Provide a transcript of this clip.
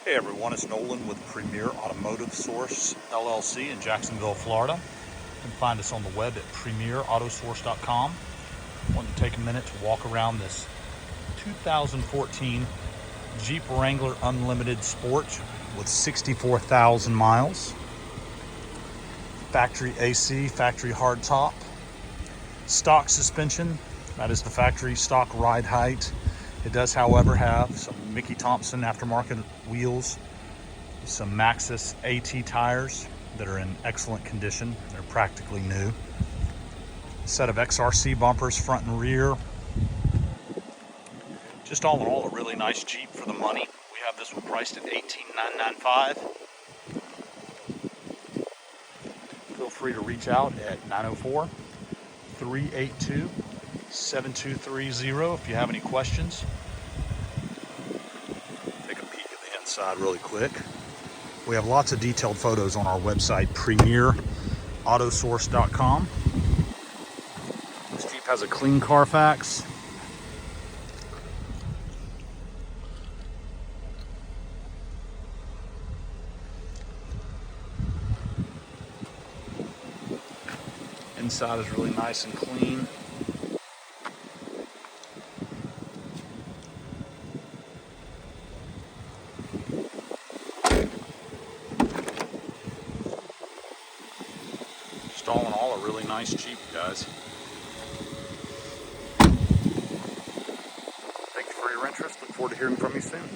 Hey everyone, it's Nolan with Premier Automotive Source LLC in Jacksonville, Florida. You can find us on the web at premierautosource.com. I want to take a minute to walk around this 2014 Jeep Wrangler Unlimited Sport with 64,000 miles. Factory AC, factory hardtop. Stock suspension, that is the factory stock ride height. It does, however, have some Mickey Thompson aftermarket wheels, some Maxxis A tires that are in excellent condition. They're practically new. A set of XRC bumpers front and rear. Just all in all, a really nice Jeep for the money. We have this one priced at $18,995. Feel free to reach out at 904-382-7230 if you have any questions. Take a peek at the inside really quick. We have lots of detailed photos on our website, premierautosource.com. This Jeep has a clean CarFax. Inside is really nice and clean. Just all in all, a really nice Jeep, guys. Thank you for your interest. Look forward to hearing from you soon.